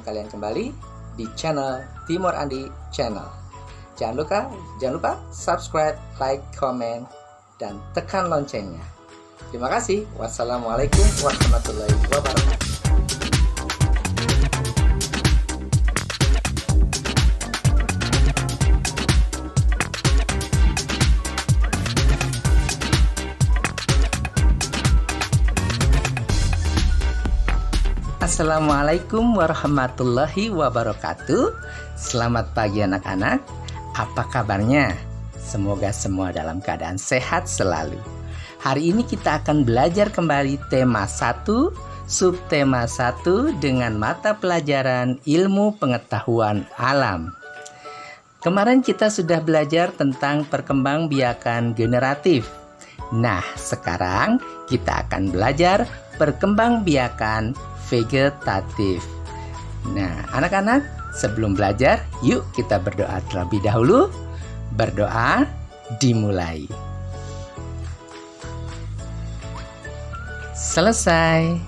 bertemu kalian kembali di channel Timur Andi Channel. Jangan lupa subscribe, like, komen, dan tekan loncengnya. Terima kasih. Wassalamualaikum warahmatullahi wabarakatuh. Assalamualaikum warahmatullahi wabarakatuh. Selamat pagi anak-anak. Apa kabarnya? Semoga semua dalam keadaan sehat selalu. Hari ini kita akan belajar kembali tema 1, subtema 1 dengan mata pelajaran ilmu pengetahuan alam. Kemarin kita sudah belajar tentang perkembangbiakan generatif. Nah, sekarang kita akan belajar perkembangbiakan vegetatif. Nah, anak-anak, sebelum belajar, yuk kita berdoa terlebih dahulu. Berdoa dimulai. Selesai.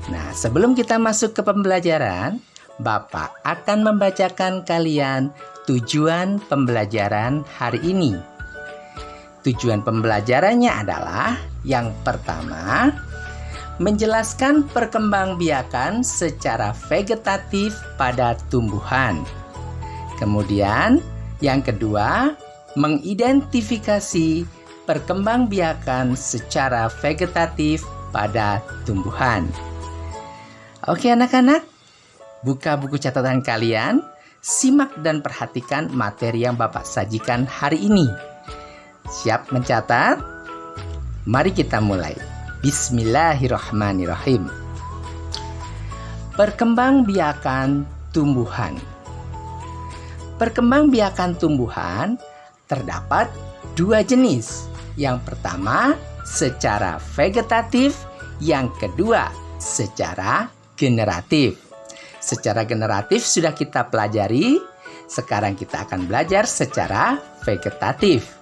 Nah, sebelum kita masuk ke pembelajaran, Bapak akan membacakan kalian tujuan pembelajaran hari ini. Tujuan pembelajarannya adalah yang pertama, menjelaskan perkembangbiakan secara vegetatif pada tumbuhan. Kemudian, yang kedua, mengidentifikasi perkembangbiakan secara vegetatif pada tumbuhan. Oke anak-anak, buka buku catatan kalian, simak dan perhatikan materi yang Bapak sajikan hari ini. Siap mencatat? Mari kita mulai. Bismillahirrahmanirrahim. Perkembangbiakan tumbuhan. Perkembangbiakan tumbuhan terdapat dua jenis. Yang pertama secara vegetatif, yang kedua secara generatif. Secara generatif sudah kita pelajari, sekarang kita akan belajar secara vegetatif.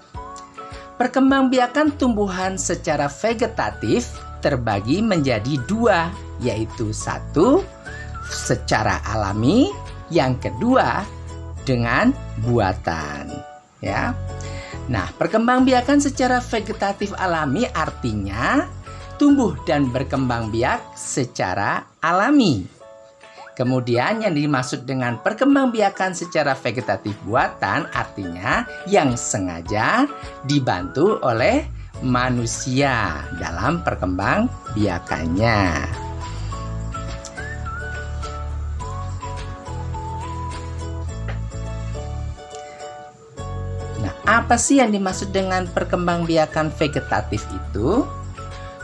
Perkembangbiakan tumbuhan secara vegetatif terbagi menjadi dua, yaitu satu, secara alami, yang kedua dengan buatan. Ya. Nah, perkembangbiakan secara vegetatif alami artinya tumbuh dan berkembang biak secara alami. Kemudian yang dimaksud dengan perkembangbiakan secara vegetatif buatan artinya yang sengaja dibantu oleh manusia dalam perkembangbiakannya. Nah, apa sih yang dimaksud dengan perkembangbiakan vegetatif itu?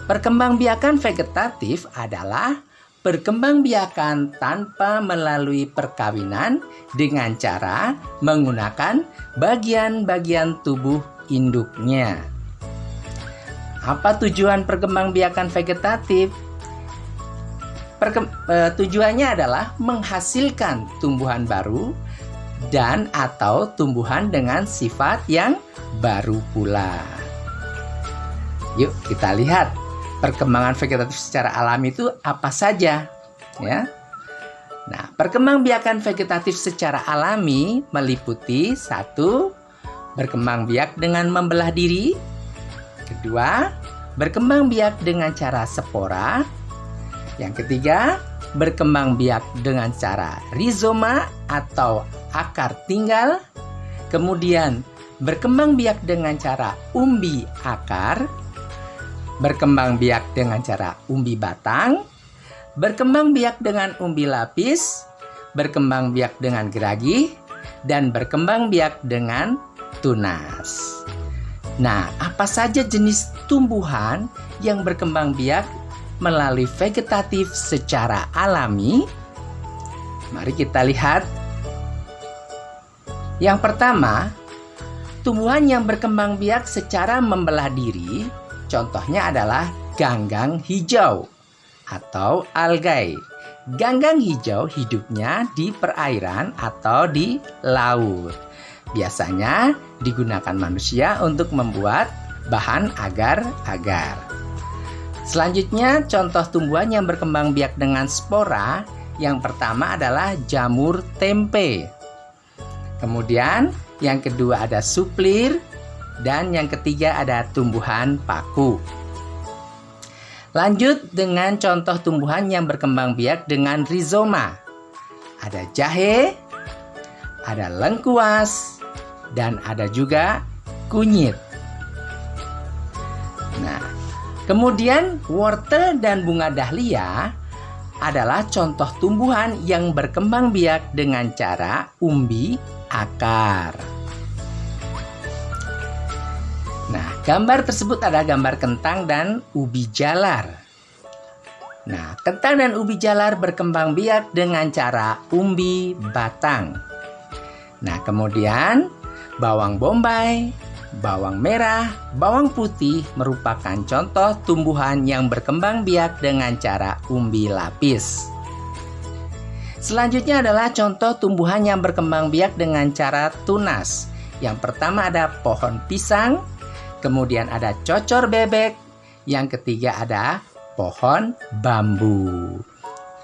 Perkembangbiakan vegetatif adalah perkembangbiakan tanpa melalui perkawinan dengan cara menggunakan bagian-bagian tubuh induknya. Apa tujuan perkembangbiakan vegetatif? Tujuannya adalah menghasilkan tumbuhan baru dan atau tumbuhan dengan sifat yang baru pula. Yuk kita lihat. Perkembangan vegetatif secara alami itu apa saja, ya? Nah, perkembangbiakan vegetatif secara alami meliputi satu, berkembang biak dengan membelah diri. Kedua, berkembang biak dengan cara spora. Yang ketiga, berkembang biak dengan cara rizoma atau akar tinggal. Kemudian, berkembang biak dengan cara umbi akar. Berkembang biak dengan cara umbi batang, berkembang biak dengan umbi lapis, berkembang biak dengan geragi, dan berkembang biak dengan tunas. Nah, apa saja jenis tumbuhan yang berkembang biak melalui vegetatif secara alami? Mari kita lihat. Yang pertama, tumbuhan yang berkembang biak secara membelah diri. Contohnya adalah ganggang hijau atau algae. Ganggang hijau hidupnya di perairan atau di laut. Biasanya digunakan manusia untuk membuat bahan agar-agar. Selanjutnya, contoh tumbuhan yang berkembang biak dengan spora Yang pertama adalah jamur tempe. Kemudian yang kedua ada suplir. Dan yang ketiga ada tumbuhan paku. Lanjut dengan contoh tumbuhan yang berkembang biak dengan rizoma. Ada jahe, ada lengkuas, dan ada juga kunyit. Nah, kemudian wortel dan bunga dahlia adalah contoh tumbuhan yang berkembang biak dengan cara umbi akar. Nah, gambar tersebut ada gambar kentang dan ubi jalar. Nah, kentang dan ubi jalar berkembang biak dengan cara umbi batang. Nah, kemudian bawang bombay, bawang merah, bawang putih merupakan contoh tumbuhan yang berkembang biak dengan cara umbi lapis. Selanjutnya adalah contoh tumbuhan yang berkembang biak dengan cara tunas. Yang pertama ada pohon pisang, kemudian ada cocor bebek, yang ketiga ada pohon bambu.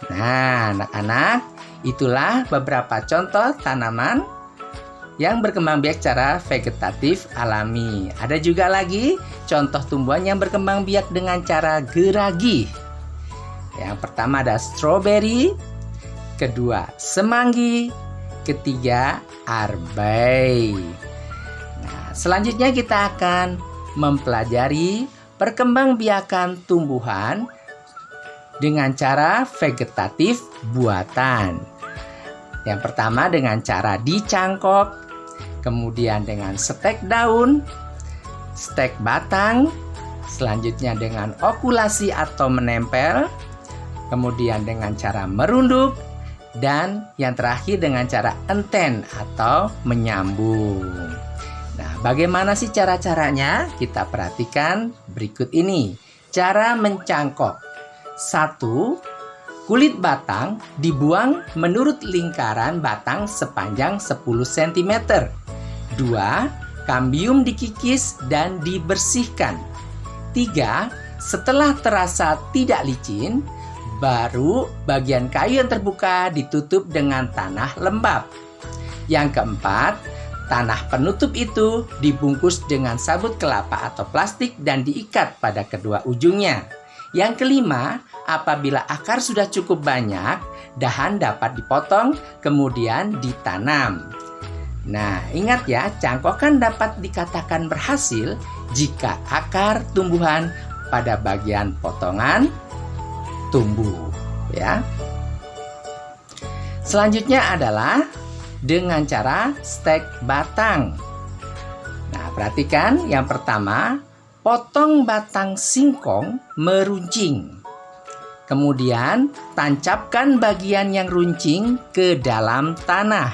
Nah, anak-anak, itulah beberapa contoh tanaman yang berkembang biak secara vegetatif alami. Ada juga lagi contoh tumbuhan yang berkembang biak dengan cara geragi. Yang pertama ada stroberi, kedua semanggi, ketiga arbai. Nah, selanjutnya kita akan mempelajari perkembangbiakan tumbuhan dengan cara vegetatif buatan. Yang pertama dengan cara dicangkok, kemudian dengan stek daun, stek batang, selanjutnya dengan okulasi atau menempel, kemudian dengan cara merunduk, dan yang terakhir dengan cara enten atau menyambung. Nah, bagaimana sih cara-caranya? Kita perhatikan berikut ini. Cara mencangkok. 1. Kulit batang dibuang menurut lingkaran batang sepanjang 10 cm. 2. Kambium dikikis dan dibersihkan. 3. Setelah terasa tidak licin, baru bagian kayu yang terbuka ditutup dengan tanah lembab. Yang keempat, tanah penutup itu dibungkus dengan sabut kelapa atau plastik dan diikat pada kedua ujungnya. Yang kelima, apabila akar sudah cukup banyak, dahan dapat dipotong kemudian ditanam. Nah, ingat ya, cangkokan dapat dikatakan berhasil jika akar tumbuhan pada bagian potongan tumbuh, ya. Selanjutnya adalah dengan cara stek batang. Nah, perhatikan yang pertama, potong batang singkong meruncing. Kemudian, tancapkan bagian yang runcing ke dalam tanah.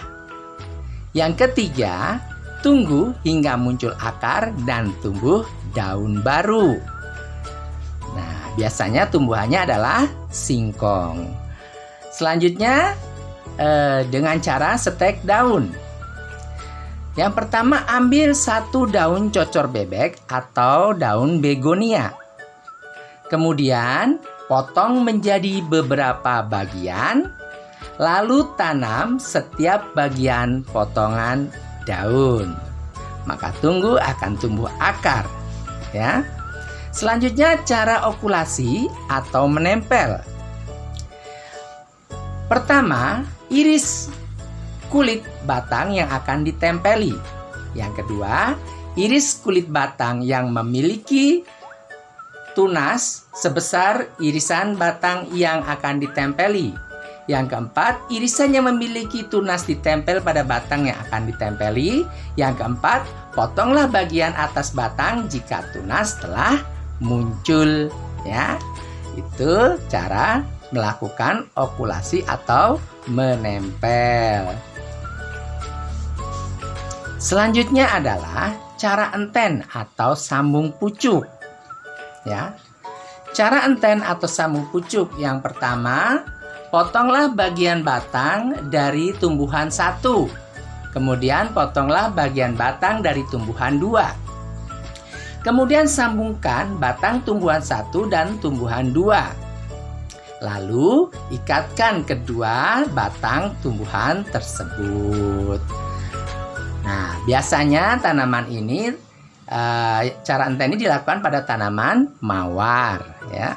Yang ketiga, tunggu hingga muncul akar dan tumbuh daun baru. Nah, biasanya tumbuhannya adalah singkong. Selanjutnya, dengan cara stek daun. Yang pertama, ambil 1 daun cocor bebek atau daun begonia. Kemudian, potong menjadi beberapa bagian, lalu tanam setiap bagian potongan daun. Maka tunggu akan tumbuh akar, ya. Selanjutnya cara okulasi atau menempel. Pertama, iris kulit batang yang akan ditempeli. Yang kedua, iris kulit batang yang memiliki tunas sebesar irisan batang yang akan ditempeli. Yang keempat, irisan yang memiliki tunas ditempel pada batang yang akan ditempeli. Yang keempat, potonglah bagian atas batang jika tunas telah muncul, ya. Itu cara melakukan okulasi atau menempel. Selanjutnya adalah cara enten atau sambung pucuk, ya. Cara enten atau sambung pucuk yang pertama, potonglah bagian batang dari tumbuhan 1. Kemudian potonglah bagian batang dari tumbuhan 2. Kemudian sambungkan batang tumbuhan 1 dan tumbuhan 2. Lalu ikatkan kedua batang tumbuhan tersebut. Nah, biasanya tanaman ini cara enten ini dilakukan pada tanaman mawar, ya.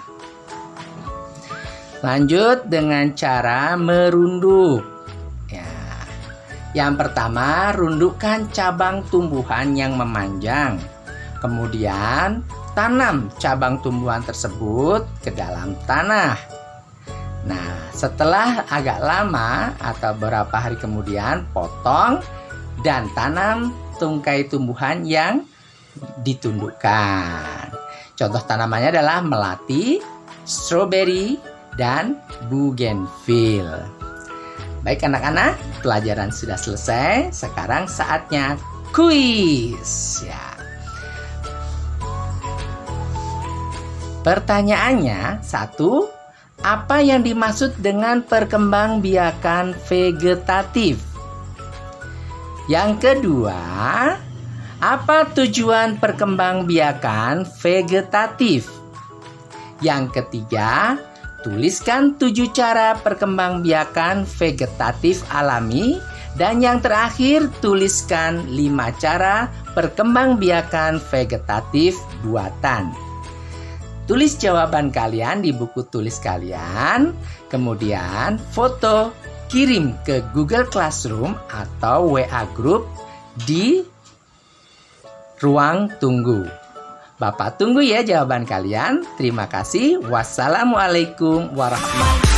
Lanjut dengan cara merunduk. Ya. Yang pertama, rundukkan cabang tumbuhan yang memanjang. Kemudian, tanam cabang tumbuhan tersebut ke dalam tanah. Nah, setelah agak lama atau beberapa hari kemudian, potong dan tanam tungkai tumbuhan yang ditundukkan. Contoh tanamannya adalah melati, stroberi, dan bougainville. Baik anak-anak, pelajaran sudah selesai. Sekarang saatnya kuis. Ya. Pertanyaannya, 1. Apa yang dimaksud dengan perkembangbiakan vegetatif? Yang kedua, apa tujuan perkembangbiakan vegetatif? Yang ketiga, tuliskan 7 cara perkembangbiakan vegetatif alami. Dan yang terakhir, tuliskan 5 cara perkembangbiakan vegetatif buatan. Tulis jawaban kalian di buku tulis kalian, kemudian foto kirim ke Google Classroom atau WA Group di ruang tunggu. Bapak tunggu ya jawaban kalian. Terima kasih. Wassalamualaikum warahmatullahi wabarakatuh.